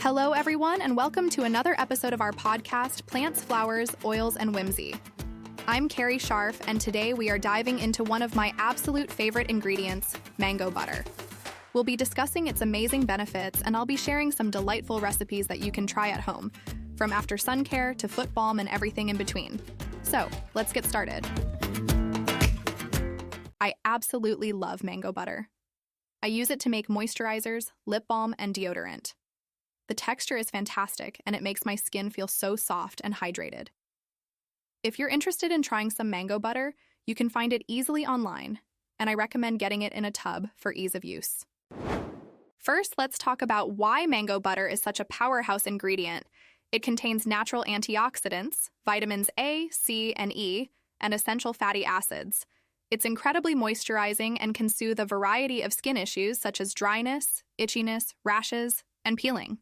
Hello, everyone, and welcome to another episode of our podcast, Plants, Flowers, Oils, and Whimsy. I'm Carrie Scharf, and today we are diving into one of my absolute favorite ingredients, mango butter. We'll be discussing its amazing benefits, and I'll be sharing some delightful recipes that you can try at home, from after sun care to foot balm and everything in between. So, let's get started. I absolutely love mango butter. I use it to make moisturizers, lip balm, and deodorant. The texture is fantastic, and it makes my skin feel so soft and hydrated. If you're interested in trying some mango butter, you can find it easily online, and I recommend getting it in a tub for ease of use. First, let's talk about why mango butter is such a powerhouse ingredient. It contains natural antioxidants, vitamins A, C, and E, and essential fatty acids. It's incredibly moisturizing and can soothe a variety of skin issues such as dryness, itchiness, rashes, and peeling.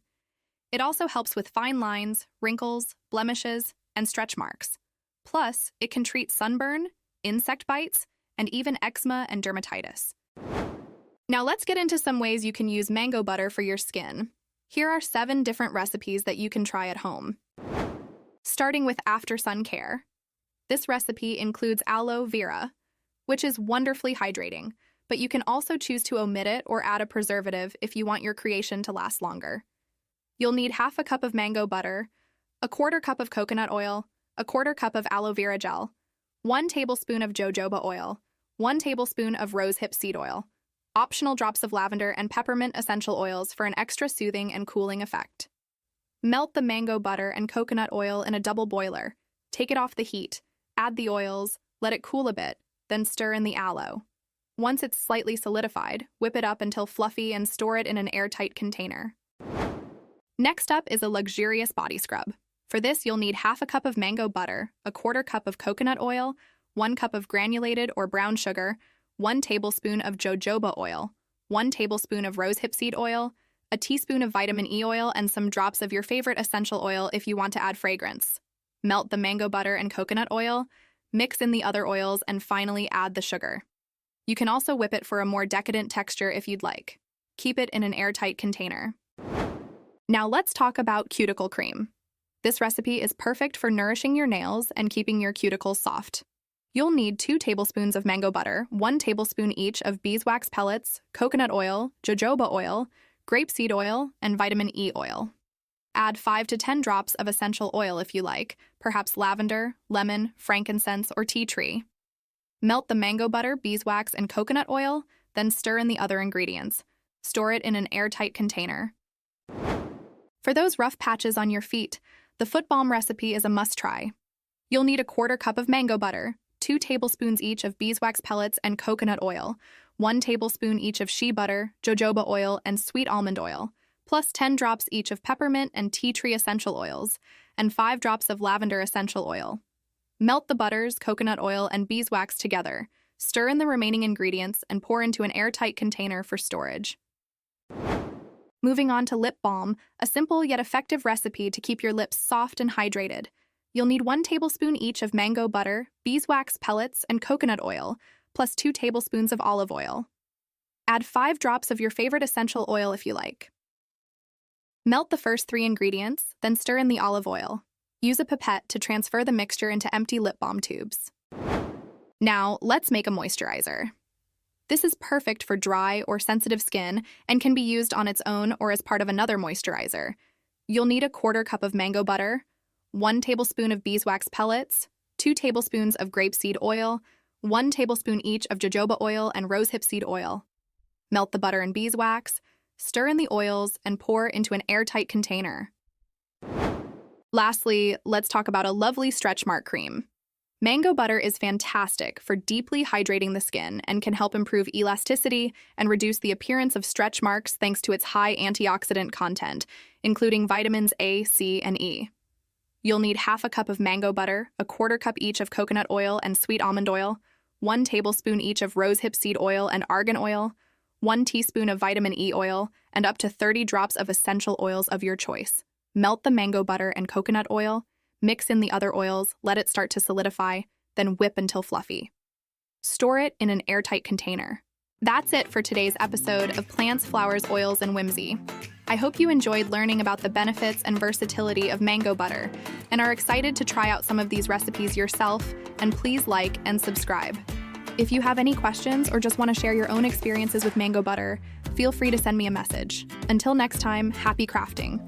It also helps with fine lines, wrinkles, blemishes, and stretch marks. Plus, it can treat sunburn, insect bites, and even eczema and dermatitis. Now let's get into some ways you can use mango butter for your skin. Here are 7 different recipes that you can try at home. Starting with after sun care. This recipe includes aloe vera, which is wonderfully hydrating, but you can also choose to omit it or add a preservative if you want your creation to last longer. You'll need half a cup of mango butter, a quarter cup of coconut oil, a quarter cup of aloe vera gel, 1 tablespoon of jojoba oil, 1 tablespoon of rosehip seed oil, optional drops of lavender and peppermint essential oils for an extra soothing and cooling effect. Melt the mango butter and coconut oil in a double boiler. Take it off the heat, add the oils, let it cool a bit, then stir in the aloe. Once it's slightly solidified, whip it up until fluffy and store it in an airtight container. Next up is a luxurious body scrub. For this, you'll need half a cup of mango butter, a quarter cup of coconut oil, 1 cup of granulated or brown sugar, 1 tablespoon of jojoba oil, 1 tablespoon of rosehip seed oil, a teaspoon of vitamin E oil, and some drops of your favorite essential oil if you want to add fragrance. Melt the mango butter and coconut oil, mix in the other oils, and finally add the sugar. You can also whip it for a more decadent texture if you'd like. Keep it in an airtight container. Now let's talk about cuticle cream. This recipe is perfect for nourishing your nails and keeping your cuticles soft. You'll need 2 tablespoons of mango butter, 1 tablespoon each of beeswax pellets, coconut oil, jojoba oil, grapeseed oil, and vitamin E oil. Add 5 to 10 drops of essential oil if you like, perhaps lavender, lemon, frankincense, or tea tree. Melt the mango butter, beeswax, and coconut oil, then stir in the other ingredients. Store it in an airtight container. For those rough patches on your feet, the foot balm recipe is a must-try. You'll need a quarter cup of mango butter, 2 tablespoons each of beeswax pellets and coconut oil, 1 tablespoon each of shea butter, jojoba oil, and sweet almond oil, plus 10 drops each of peppermint and tea tree essential oils, and 5 drops of lavender essential oil. Melt the butters, coconut oil, and beeswax together. Stir in the remaining ingredients and pour into an airtight container for storage. Moving on to lip balm, a simple yet effective recipe to keep your lips soft and hydrated. You'll need 1 tablespoon each of mango butter, beeswax pellets, and coconut oil, plus 2 tablespoons of olive oil. Add 5 drops of your favorite essential oil if you like. Melt the first 3 ingredients, then stir in the olive oil. Use a pipette to transfer the mixture into empty lip balm tubes. Now, let's make a moisturizer. This is perfect for dry or sensitive skin and can be used on its own or as part of another moisturizer. You'll need a quarter cup of mango butter, 1 tablespoon of beeswax pellets, 2 tablespoons of grapeseed oil, 1 tablespoon each of jojoba oil and rosehip seed oil. Melt the butter and beeswax, stir in the oils, and pour into an airtight container. Lastly, let's talk about a lovely stretch mark cream. Mango butter is fantastic for deeply hydrating the skin and can help improve elasticity and reduce the appearance of stretch marks thanks to its high antioxidant content, including vitamins A, C, and E. You'll need half a cup of mango butter, a quarter cup each of coconut oil and sweet almond oil, 1 tablespoon each of rosehip seed oil and argan oil, 1 teaspoon of vitamin E oil, and up to 30 drops of essential oils of your choice. Melt the mango butter and coconut oil, mix in the other oils, let it start to solidify, then whip until fluffy. Store it in an airtight container. That's it for today's episode of Plants, Flowers, Oils, and Whimsy. I hope you enjoyed learning about the benefits and versatility of mango butter and are excited to try out some of these recipes yourself, and please like and subscribe. If you have any questions or just want to share your own experiences with mango butter, feel free to send me a message. Until next time, happy crafting.